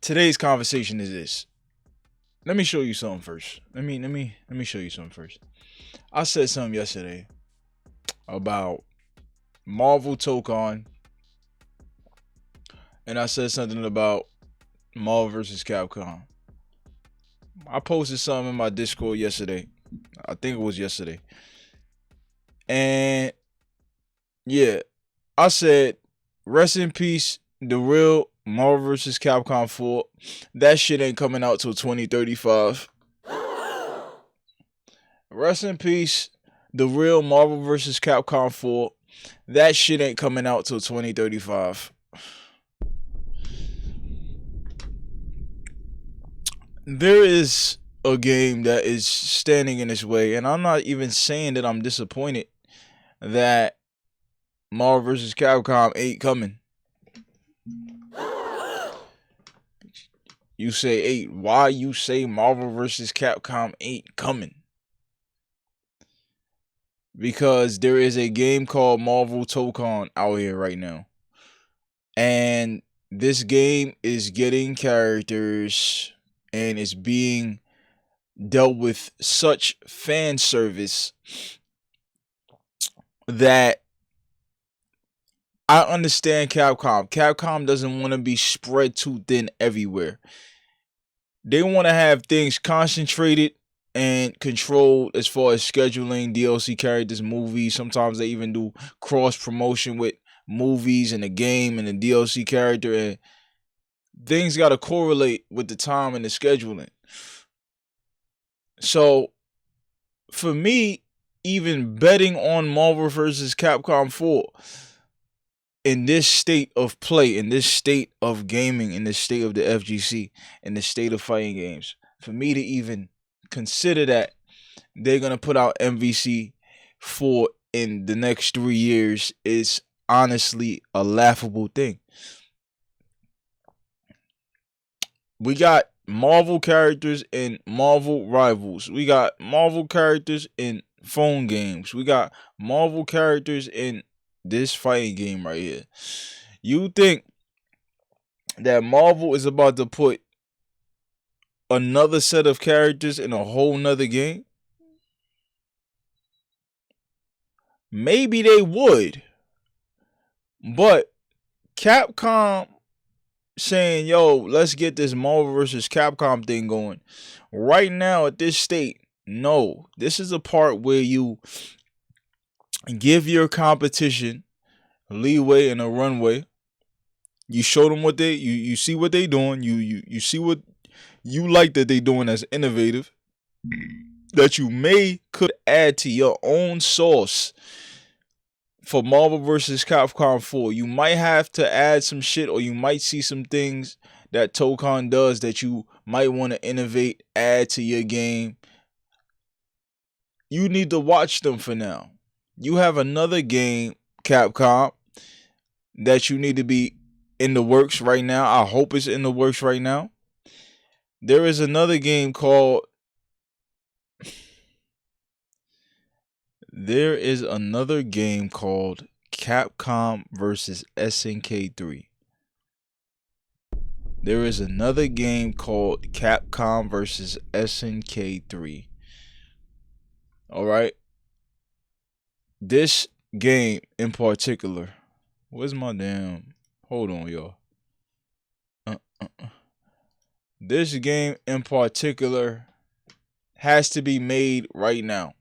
today's conversation is this. Let me show you something first. Let me show you something first. I said something yesterday about Marvel Tokon, and I said something about Marvel versus Capcom. I posted something in my Discord yesterday. I think it was yesterday. And yeah, I said, rest in peace, the real Marvel vs. Capcom 4. That shit ain't coming out till 2035. Rest in peace, the real Marvel vs. Capcom 4. That shit ain't coming out till 2035. There is a game that is standing in its way, and I'm not even saying that I'm disappointed that Marvel vs. Capcom ain't coming. You say 8. Why you say Marvel vs. Capcom ain't coming? Because there is a game called Marvel Tokon out here right now. And this game is getting characters and it's being dealt with such fan service that I understand Capcom. Capcom doesn't want to be spread too thin everywhere. They want to have things concentrated and controlled as far as scheduling DLC characters, movies. Sometimes they even do cross promotion with movies and the game and the DLC character, and things got to correlate with the time and the scheduling. So for me, even betting on Marvel vs. Capcom 4 in this state of play, in this state of gaming, in this state of the FGC, in the state of fighting games, for me to even consider that they're going to put out MVC 4 in the next 3 years is honestly a laughable thing. We got Marvel characters in Marvel Rivals. We got Marvel characters in phone games. We got Marvel characters in this fighting game right here. You think that Marvel is about to put another set of characters in a whole nother game? Maybe they would. But Capcom saying, yo, let's get this Marvel vs. Capcom thing going. Right now at this state, no. This is a part where you give your competition leeway and a runway. You show them what you see what they doing. You see what you like that they doing as innovative, that you could add to your own sauce for Marvel vs. Capcom 4. You might have to add some shit, or you might see some things that Tokon does that you might want to innovate, add to your game. You need to watch them for now. You have another game, Capcom, that you need to be in the works right now. I hope it's in the works right now. There is another game called Capcom versus SNK 3. There is another game called Capcom versus SNK 3. All right. This game in particular. Where's my damn? Hold on, y'all. This game in particular has to be made right now.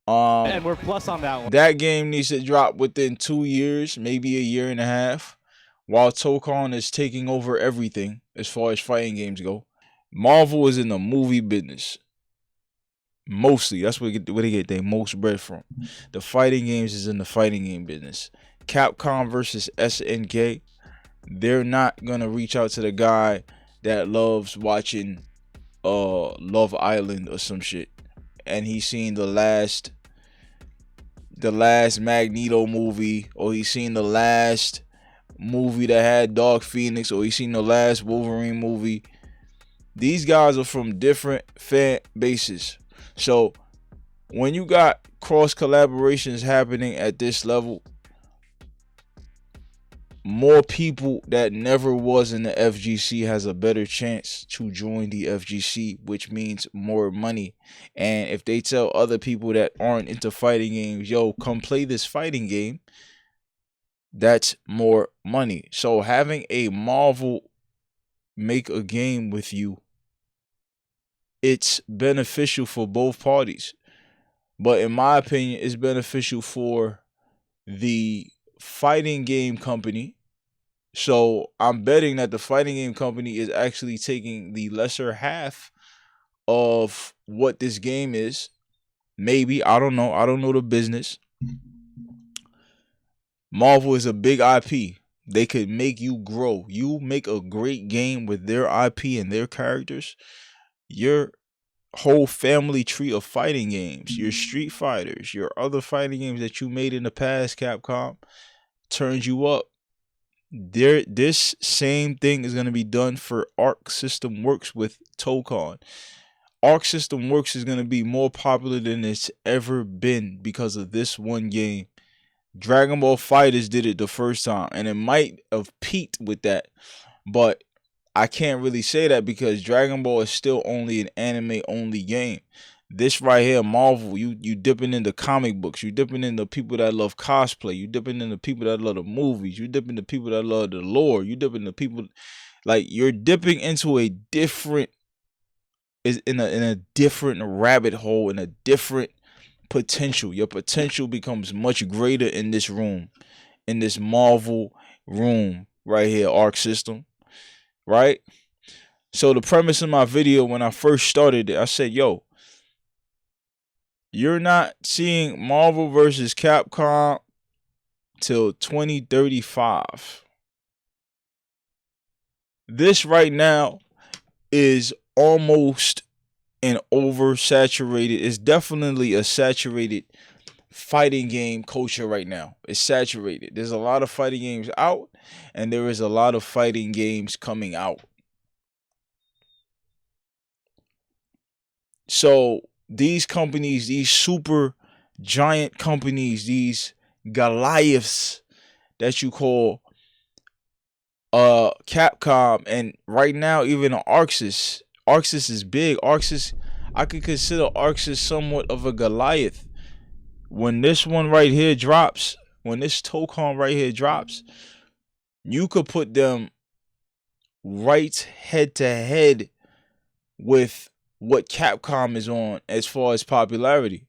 And we're plus on that one. That game needs to drop within 2 years, maybe a year and a half, while Tokon is taking over everything as far as fighting games go. Marvel is in the movie business. Mostly. That's where they get their most bread from. The fighting games is in the fighting game business. Capcom versus SNK, they're not going to reach out to the guy that loves watching Love Island or some shit, and he's seen the last Magneto movie, or he's seen the last movie that had Dark Phoenix, or he's seen the last Wolverine movie. These guys are from different fan bases. So when you got cross collaborations happening at this level, more people that never was in the FGC has a better chance to join the FGC, which means more money. And if they tell other people that aren't into fighting games, yo, come play this fighting game, that's more money. So having a Marvel make a game with you, it's beneficial for both parties. But in my opinion, it's beneficial for the fighting game company. So I'm betting that the fighting game company is actually taking the lesser half of what this game is. Maybe, I don't know. I don't know the business. Marvel is a big IP. They could make you grow. You make a great game with their IP and their characters. Your whole family tree of fighting games, your Street Fighters, your other fighting games that you made in the past, Capcom, turns you up. This same thing is going to be done for Arc System Works with Tokon. Arc System Works is going to be more popular than it's ever been because of this one game. Dragon Ball FighterZ did it the first time, and it might have peaked with that, but I can't really say that because Dragon Ball is still only an anime only game. This right here, Marvel, you dipping into comic books, you dipping into people that love cosplay, you dipping into people that love the movies, you dipping into people that love the lore, you dipping into people like you're dipping into a different in a different rabbit hole, in a different potential. Your potential becomes much greater in this room, in this Marvel room right here, Arc System, right? So the premise of my video when I first started it, I said, yo, you're not seeing Marvel versus Capcom till 2035. This right now is almost an oversaturated. It's definitely a saturated fighting game culture right now. It's saturated. There's a lot of fighting games out, and there is a lot of fighting games coming out. So these companies, these super giant companies, these Goliaths that you call Capcom, and right now even Arxis. Arxis is big. Arxis, I could consider Arxis somewhat of a Goliath. When this one right here drops, when this Tokon right here drops, you could put them right head to head with what Capcom is on as far as popularity.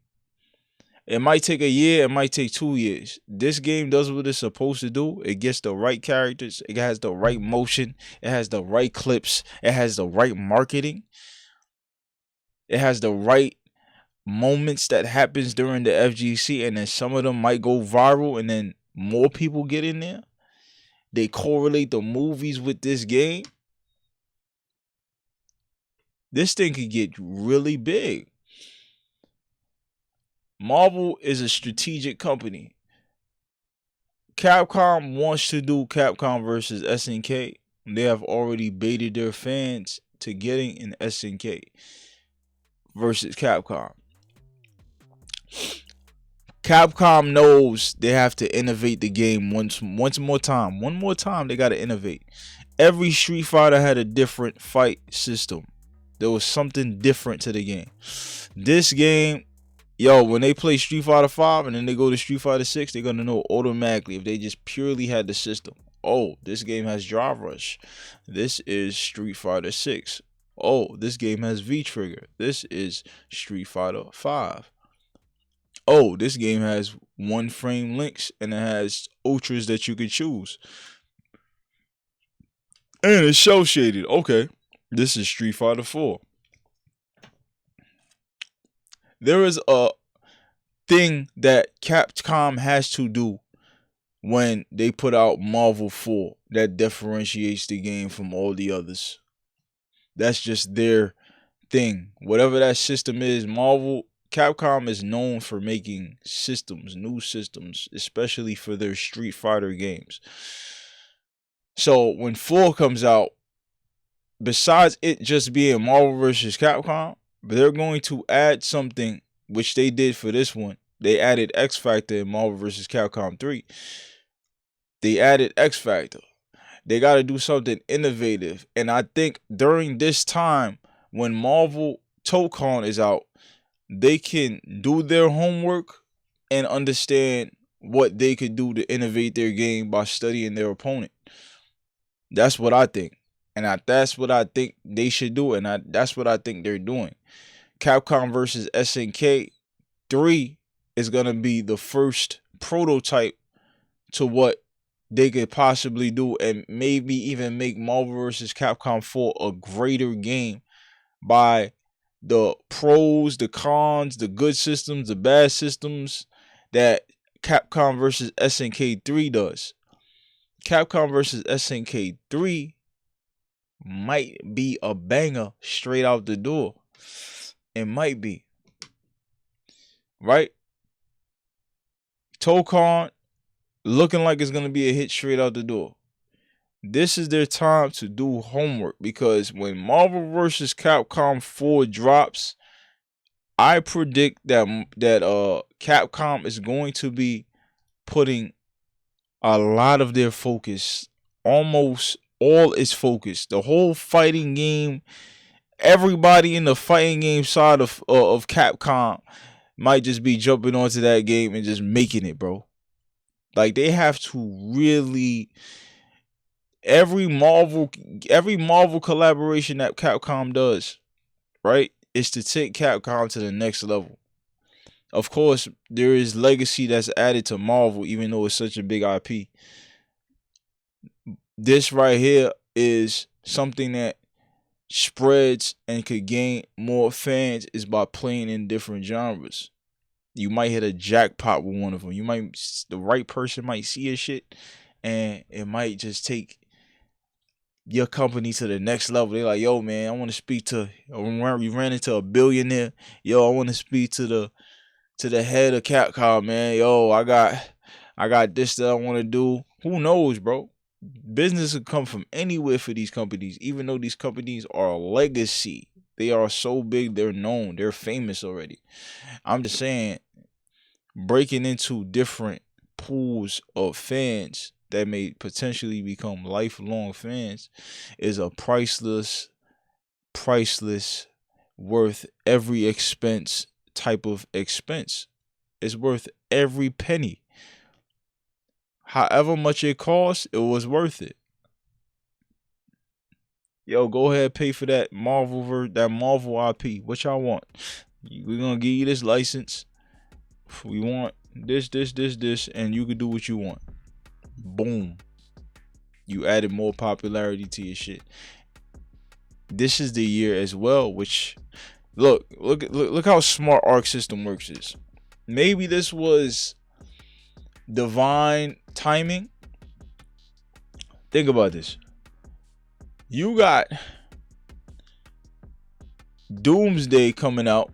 It might take a year, it might take 2 years. This game does what it's supposed to do. It gets the right characters, it has the right motion, it has the right clips, it has the right marketing, it has the right moments that happens during the FGC, and then some of them might go viral and then more people get in there. They correlate the movies with this game. This thing could get really big. Marvel is a strategic company. Capcom wants to do Capcom versus SNK. They have already baited their fans to getting an SNK versus Capcom. Capcom knows they have to innovate the game once more time. One more time, they got to innovate. Every Street Fighter had a different fight system. There was something different to the game. This game, yo, when they play Street Fighter 5 and then they go to Street Fighter 6, they're going to know automatically if they just purely had the system. Oh, this game has Drive Rush. This is Street Fighter 6. Oh, this game has V-Trigger. This is Street Fighter 5. Oh, this game has one frame links and it has ultras that you can choose. And it's shell shaded. Okay, this is Street Fighter 4. There is a thing that Capcom has to do when they put out Marvel 4 that differentiates the game from all the others. That's just their thing. Whatever that system is, Capcom is known for making systems, new systems, especially for their Street Fighter games. So when 4 comes out, besides it just being Marvel vs. Capcom, they're going to add something, which they did for this one. They added X Factor in Marvel vs. Capcom 3. They added X Factor. They got to do something innovative. And I think during this time, when Marvel Tokon is out, they can do their homework and understand what they could do to innovate their game by studying their opponent. That's what I think. And that's what I think they should do. And that's what I think they're doing. Capcom versus SNK 3 is going to be the first prototype to what they could possibly do, and maybe even make Marvel vs. Capcom 4 a greater game by the pros, the cons, the good systems, the bad systems that Capcom vs. SNK 3 does. Capcom vs. SNK 3 might be a banger straight out the door. It might be. Right? Tokon looking like it's going to be a hit straight out the door. This is their time to do homework, because when Marvel vs. Capcom 4 drops, I predict that Capcom is going to be putting a lot of their focus, almost all its focus, the whole fighting game, everybody in the fighting game side of Capcom might just be jumping onto that game and just making it, bro. Like, they have to really, every Marvel collaboration that Capcom does, right, is to take Capcom to the next level. Of course, there is legacy that's added to Marvel, even though it's such a big IP. This right here is something that spreads and could gain more fans, is by playing in different genres. You might hit a jackpot with one of them. The right person might see your shit, and it might just take your company to the next level. They're like, yo, man, I want to speak to, we ran into a billionaire. Yo, I want to speak to the head of Capcom, man. Yo, I got this that I want to do. Who knows, bro? Business could come from anywhere for these companies, even though these companies are a legacy. They are so big, they're known, they're famous already. I'm just saying, breaking into different pools of fans that may potentially become lifelong fans is a priceless, worth every expense type of expense. It's worth every penny. However much it costs, it was worth it. Yo, go ahead, pay for that Marvel IP. What y'all want? We're gonna give you this license. We want this, and you can do what you want. Boom. You added more popularity to your shit. This is the year as well, which look how smart Arc System Works is. Maybe this was divine timing. Think about this. You got Doomsday coming out.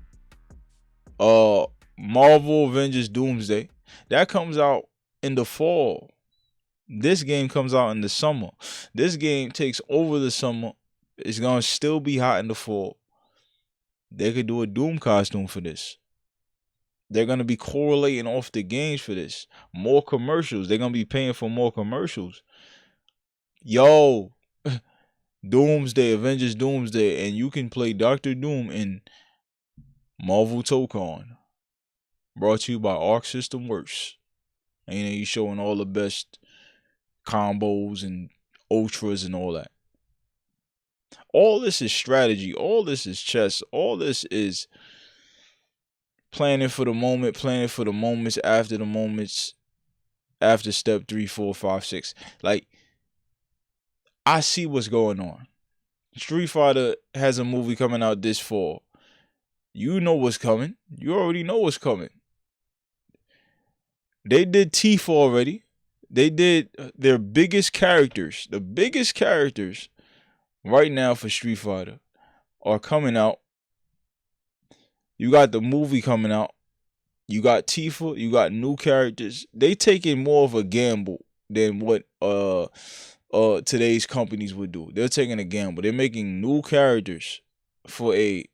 Marvel Avengers Doomsday. That comes out in the fall. This game comes out in the summer. This game takes over the summer. It's gonna still be hot in the fall. They could do a Doom costume for this. They're gonna be correlating off the games for this. More commercials. They're gonna be paying for more commercials. Yo, Doomsday, Avengers Doomsday, and you can play Dr. Doom in Marvel Tokon. Brought to you by Arc System Works. And you showing all the best combos and ultras and all that. All this is strategy. All this is chess. All this is planning for the moment, planning for the moments, after step 3, 4, 5, 6. Like, I see what's going on. Street Fighter has a movie coming out this fall. You know what's coming. You already know what's coming. They did Tifa already. They did their biggest characters. The biggest characters right now for Street Fighter are coming out. You got the movie coming out. You got Tifa. You got new characters. They taking more of a gamble than what today's companies would do. They're taking a gamble. They're making new characters for a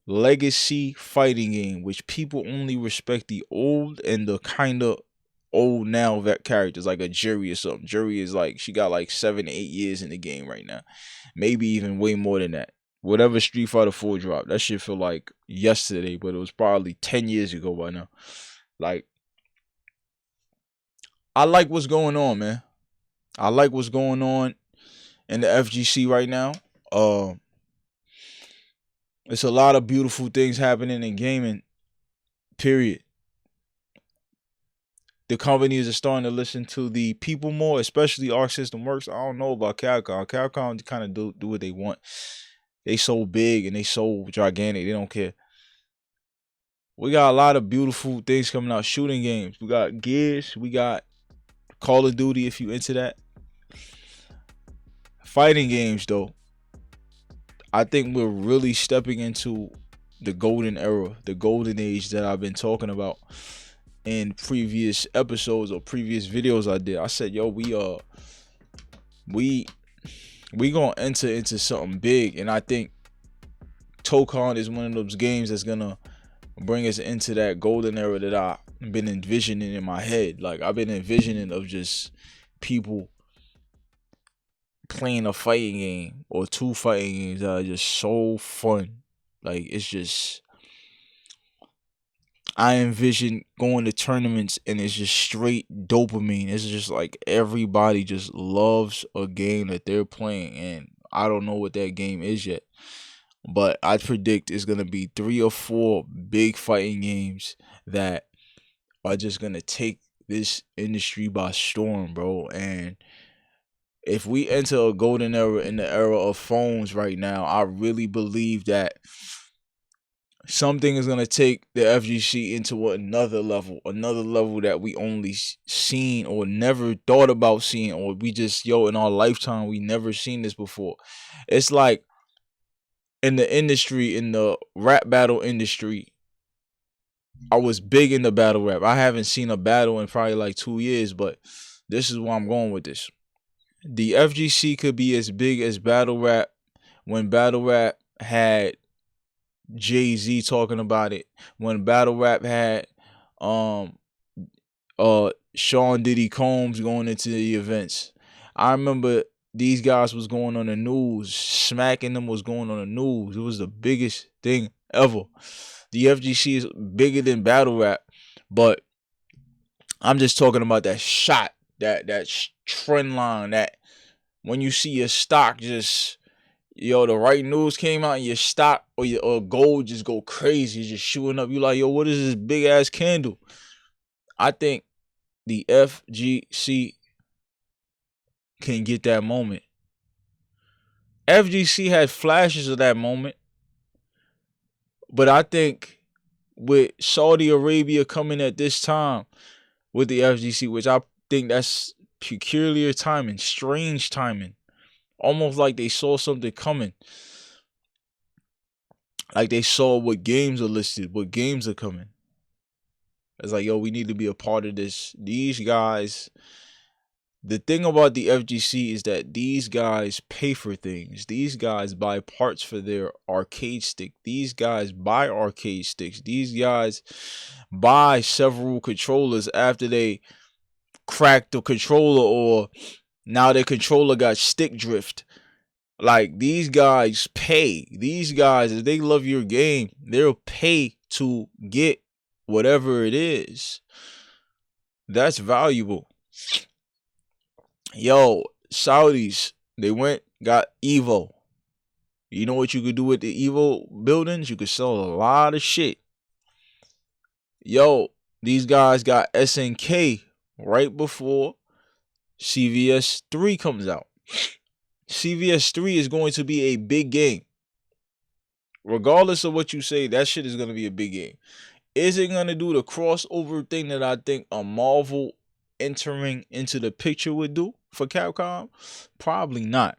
legacy fighting game, which people only respect the old and the kind of old now vet characters like a Jury or something. Jury is like she got like 7 to 8 years in the game right now, maybe even way more than that. Whatever Street Fighter 4 dropped, that shit feel like yesterday, but it was probably 10 years ago by now. Like I like what's going on, man. I like what's going on in the FGC right now. It's a lot of beautiful things happening in gaming. Period. The companies are starting to listen to the people more, especially Arc System Works. I don't know about Capcom. Capcom kind of do what they want. They so big and they so gigantic. They don't care. We got a lot of beautiful things coming out. Shooting games. We got Gears. We got Call of Duty. If you into that. Fighting games though. I think we're really stepping into the golden era, the golden age that I've been talking about in previous episodes or previous videos I did. I said, yo, we gonna enter into something big, and I think Tokon is one of those games that's gonna bring us into that golden era that I've been envisioning in my head. Like I've been envisioning of just people playing a fighting game or two fighting games that are just so fun. Like it's just I envision going to tournaments and it's just straight dopamine. It's just like everybody just loves a game that they're playing, and I don't know what that game is yet. But I predict it's gonna be 3 or 4 big fighting games that are just gonna take this industry by storm, bro. And if we enter a golden era in the era of phones right now, I really believe that something is going to take the FGC into another level that we only seen or never thought about seeing, or we just, in our lifetime, we never seen this before. It's like in the industry, in the rap battle industry, I was big into battle rap. I haven't seen a battle in probably like 2 years, but this is where I'm going with this. The FGC could be as big as battle rap when battle rap had Jay-Z talking about it, when battle rap had Sean Diddy Combs going into the events. I remember these guys was going on the news, smacking them was going on the news. It was the biggest thing ever. The FGC is bigger than battle rap, but I'm just talking about that shot, that trend line, that when you see your stock just, the right news came out and your stock or gold just go crazy, just shooting up. You like, what is this big ass candle? I think the FGC can get that moment. FGC had flashes of that moment, but I think with Saudi Arabia coming at this time with the FGC, which I think that's peculiar timing, strange timing, almost like they saw something coming. Like they saw what games are listed, what games are coming. It's like, we need to be a part of this. These guys, the thing about the FGC is that these guys pay for things. These guys buy parts for their arcade stick. These guys buy arcade sticks. These guys buy several controllers after they cracked the controller, or now their controller got stick drift. Like, these guys pay. These guys, if they love your game, they'll pay to get whatever it is. That's valuable. Saudis, they got Evo. You know what you could do with the Evo buildings? You could sell a lot of shit. These guys got SNK right before CVS 3 comes out. CVS 3 is going to be a big game. Regardless of what you say, that shit is going to be a big game. Is it going to do the crossover thing that I think a Marvel entering into the picture would do for Capcom? Probably not.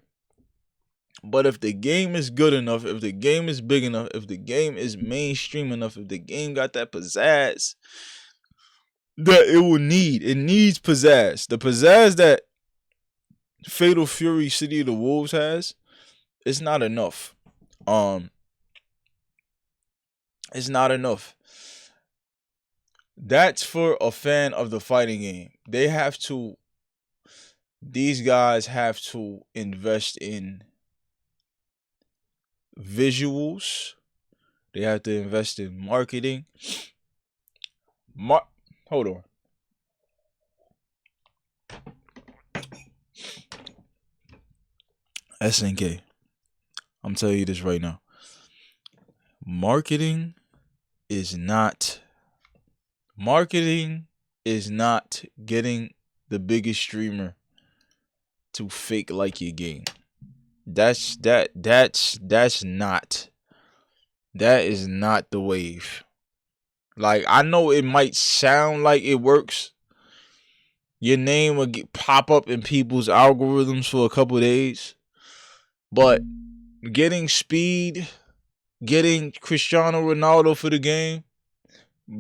But if the game is good enough, if the game is big enough, if the game is mainstream enough, if the game got that pizzazz that it will need, it needs pizzazz. The pizzazz that Fatal Fury City of the Wolves has, it's not enough. It's not enough. That's for a fan of the fighting game. These guys have to invest in visuals. They have to invest in marketing. Hold on. SNK. I'm telling you this right now. Marketing is not getting the biggest streamer to fake like your game. That is not the wave. Like, I know it might sound like it works. Your name will pop up in people's algorithms for a couple of days. But getting speed, getting Cristiano Ronaldo for the game.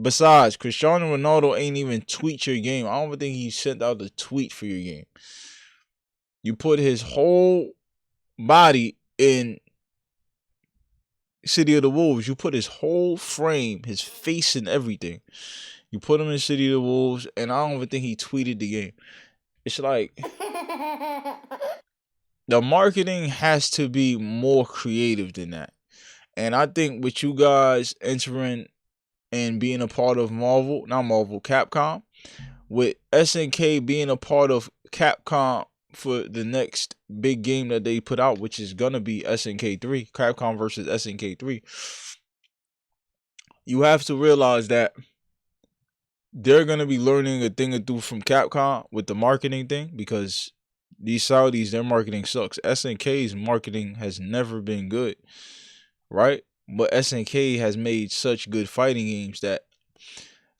Besides, Cristiano Ronaldo ain't even tweet your game. I don't think he sent out a tweet for your game. You put his whole body in City of the Wolves. You put his whole frame, his face and everything. You put him in City of the Wolves, and I don't even think he tweeted the game. It's like the marketing has to be more creative than that. And I think with you guys entering and being a part of Capcom, with SNK being a part of Capcom for the next big game that they put out, which is gonna be SNK 3, Capcom versus SNK 3, you have to realize that they're gonna be learning a thing or two from Capcom with the marketing thing, because these Saudis, their marketing sucks. SNK's marketing has never been good, right? But SNK has made such good fighting games that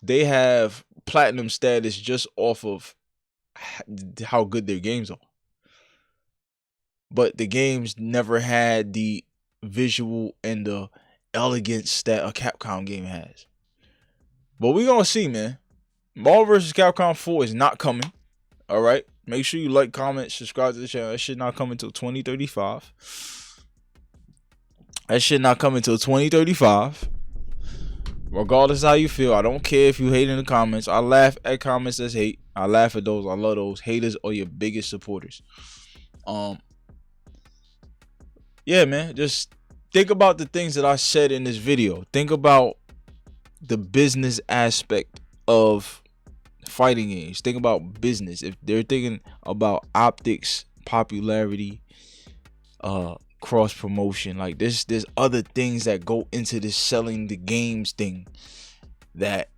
they have platinum status just off of how good their games are. But the games never had the visual and the elegance that a Capcom game has. But we're going to see, man. Marvel vs. Capcom 4 is not coming. All right? Make sure you like, comment, subscribe to the channel. That shit not coming until 2035. Regardless of how you feel, I don't care if you hate in the comments. I laugh at comments that's hate. I laugh at those. I love those. Haters are your biggest supporters. Yeah, man. Just think about the things that I said in this video. Think about the business aspect of fighting games. Think about business. If they're thinking about optics, popularity, cross promotion, like there's other things that go into this selling the games thing that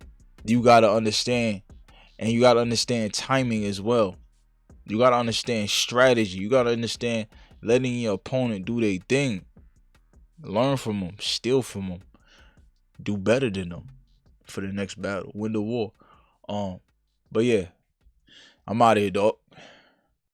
you gotta understand. And you gotta understand timing as well. You gotta understand strategy. You gotta understand letting your opponent do their thing. Learn from them, steal from them, do better than them for the next battle, win the war. But yeah, I'm out of here, dog.